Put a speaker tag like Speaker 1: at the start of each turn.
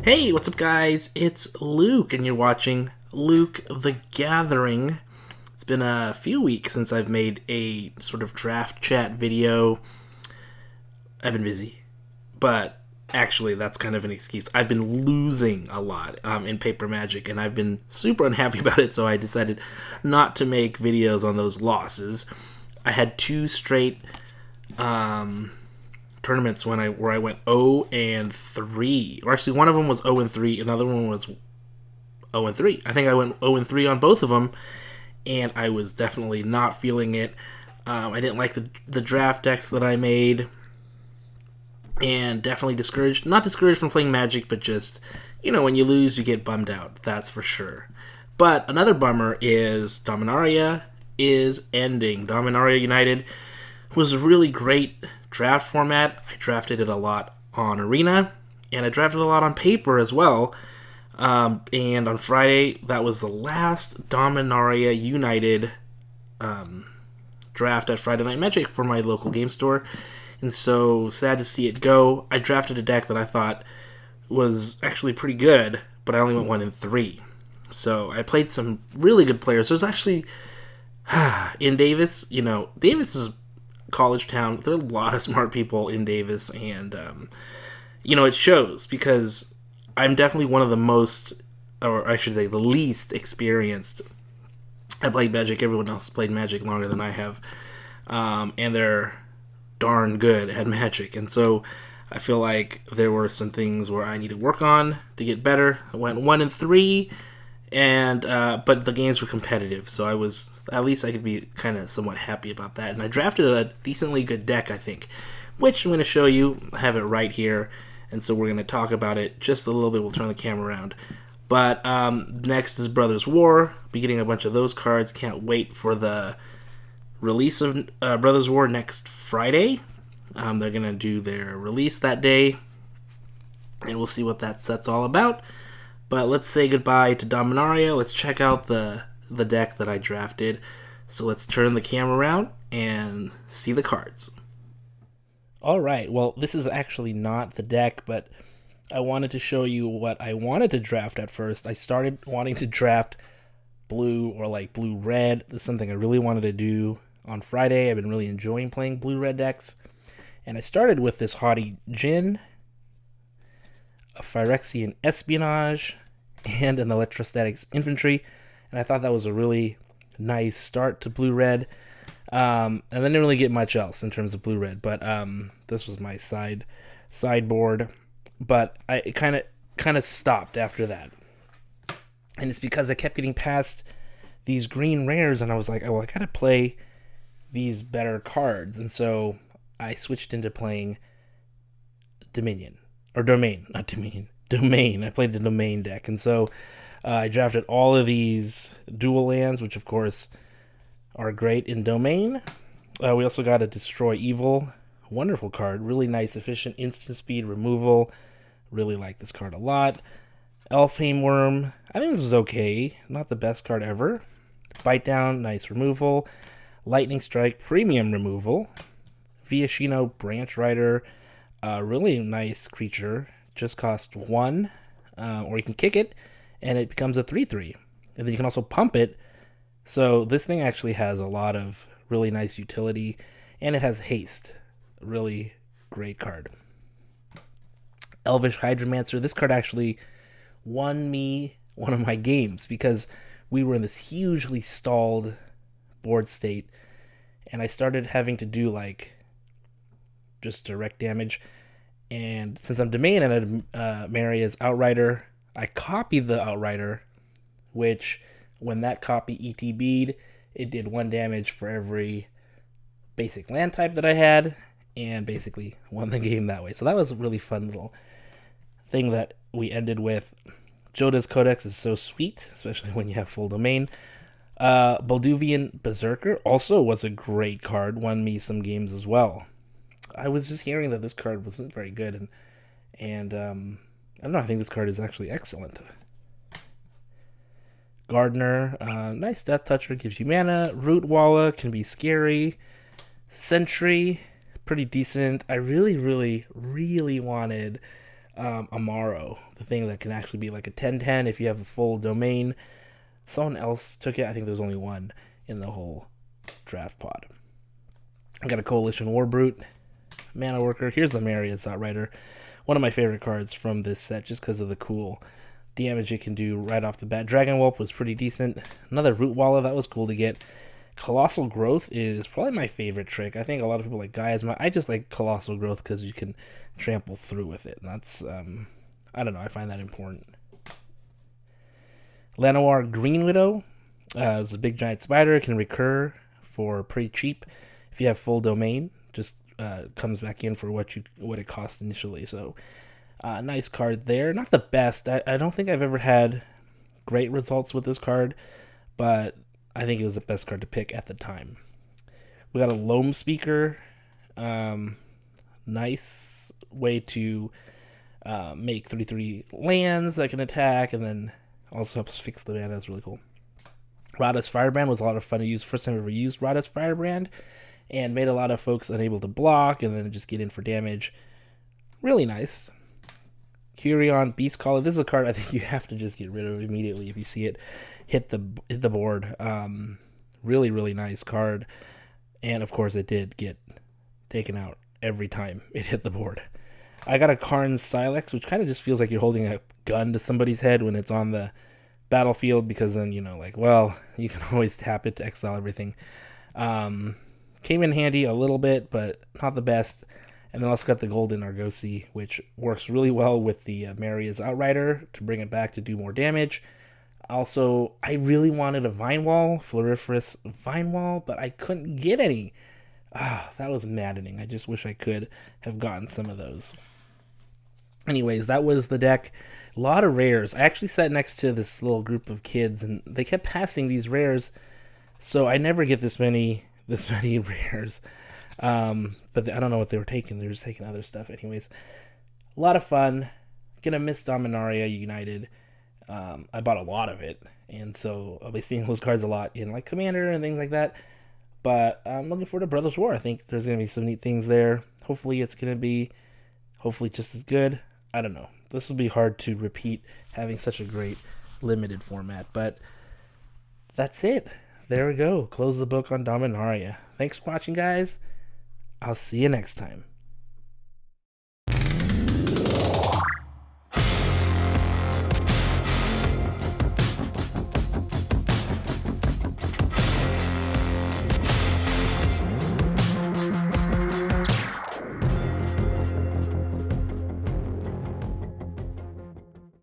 Speaker 1: Hey, what's up, guys? It's Luke, and you're watching Luke the Gathering. It's been a few weeks since I've made a sort of draft chat video. I've been busy, but actually, that's kind of an excuse. I've been losing a lot in Paper Magic, and I've been super unhappy about it, so I decided not to make videos on those losses. I had two straight tournaments where I went 0-3, or actually one of them was 0-3, another one was 0-3. I think I went 0-3 on both of them, and I was definitely not feeling it. I didn't like the draft decks that I made, and definitely discouraged. Not discouraged from playing Magic, but just, when you lose, you get bummed out. That's for sure. But another bummer is Dominaria is ending. Dominaria United was a really great draft format. I drafted it a lot on Arena, and I drafted a lot on paper as well. And on Friday, that was the last Dominaria United draft at Friday Night Magic for my local game store. And so, sad to see it go. I drafted a deck that I thought was actually pretty good, but I only went 1-3. So, I played some really good players. There's actually, in Davis, Davis is college town. There are a lot of smart people in Davis, and it shows, because I'm definitely one of the most, or I should say the least experienced at playing Magic. Everyone else has played Magic longer than I have, and they're darn good at Magic, and so I feel like there were some things where I need to work on to get better. I went 1-3, and but the games were competitive, so at least I could be kind of somewhat happy about that. And I drafted a decently good deck, I think, which I'm going to show you. I have it right here, and so we're going to talk about it just a little bit. We'll turn the camera around. But next is Brothers War. Be getting a bunch of those cards. Can't wait for the release of Brothers War next Friday. They're going to do their release that day, and we'll see what that set's all about. But let's say goodbye to Dominaria. Let's check out the deck that I drafted. So let's turn the camera around and see the cards. Alright, well, this is actually not the deck, but I wanted to show you what I wanted to draft at first. I started wanting to draft blue, or like blue-red. This is something I really wanted to do on Friday. I've been really enjoying playing blue-red decks. And I started with this Haughty Djinn, a Phyrexian Espionage, and an Electrostatics Infantry, and I thought that was a really nice start to blue-red, and then didn't really get much else in terms of blue-red, but this was my sideboard, but I kind of stopped after that, and it's because I kept getting past these green rares, and I was like, oh, well, I gotta play these better cards, and so I switched into playing Domain. I played the Domain deck, and so I drafted all of these dual lands, which of course are great in Domain. We also got a Destroy Evil, wonderful card, really nice, efficient, instant speed removal. Really like this card a lot. Elfhame Worm, I think this was okay, not the best card ever. Bite Down, nice removal. Lightning Strike, premium removal. Viashino Branch Rider, really nice creature, just cost 1, or you can kick it, and it becomes a 3/3. And then you can also pump it, so this thing actually has a lot of really nice utility, and it has haste. Really great card. Elvish Hydromancer, this card actually won me one of my games, because we were in this hugely stalled board state, and I started having to do just direct damage. And since I'm Domain and Maria's Outrider, I copied the Outrider, which when that copy ETB'd, it did 1 damage for every basic land type that I had, and basically won the game that way. So that was a really fun little thing that we ended with. Joda's Codex is so sweet, especially when you have full Domain. Bolduvian Berserker also was a great card, won me some games as well. I was just hearing that this card wasn't very good, and I don't know, I think this card is actually excellent. Gardener, nice Death Toucher, gives you mana. Root Walla can be scary. Sentry, pretty decent. I really, really, really wanted Amaro, the thing that can actually be like a 10-10 if you have a full domain. Someone else took it. I think there's only one in the whole draft pod. I got a Coalition War Brute, Mana Worker. Here's the Marriott's Outrider. One of my favorite cards from this set just because of the cool damage it can do right off the bat. Dragon Whelp was pretty decent. Another Root Walla, that was cool to get. Colossal Growth is probably my favorite trick. I think a lot of people like Gaia's. I just like Colossal Growth because you can trample through with it. And that's, I don't know, I find that important. Llanowar Green Widow is a big giant spider. It can recur for pretty cheap if you have full domain. Just comes back in for what it cost initially. So nice card there. Not the best. I don't think I've ever had great results with this card, but I think it was the best card to pick at the time. We got a Loam Speaker. Nice way to make 3/3 lands that can attack, and then also helps fix the mana. That's really cool. Rada's Firebrand was a lot of fun to use. First time I ever used Rada's Firebrand, and made a lot of folks unable to block, and then just get in for damage. Really nice. Curion Beastcaller. This is a card I think you have to just get rid of immediately if you see it hit the board. Really, really nice card. And of course it did get taken out every time it hit the board. I got a Karn's Silex, which kind of just feels like you're holding a gun to somebody's head when it's on the battlefield, because then, you know, like, well, you can always tap it to exile everything. Came in handy a little bit, but not the best. And then also got the Golden Argosy, which works really well with the Marriott's Outrider to bring it back to do more damage. Also, I really wanted a Vine Wall, Floriferous Vine Wall, but I couldn't get any. That was maddening. I just wish I could have gotten some of those. Anyways, that was the deck. A lot of rares. I actually sat next to this little group of kids, and they kept passing these rares, so I never get this many rares. But I don't know what they were taking. They were just taking other stuff. Anyways, a lot of fun. Gonna miss Dominaria United. I bought a lot of it, and so I'll be seeing those cards a lot in like Commander and things like that. But I'm looking forward to Brothers War. I think there's gonna be some neat things there. Hopefully it's gonna be just as good. I don't know. This will be hard to repeat having such a great limited format, but that's it. There we go. Close the book on Dominaria. Thanks for watching, guys. I'll see you next time.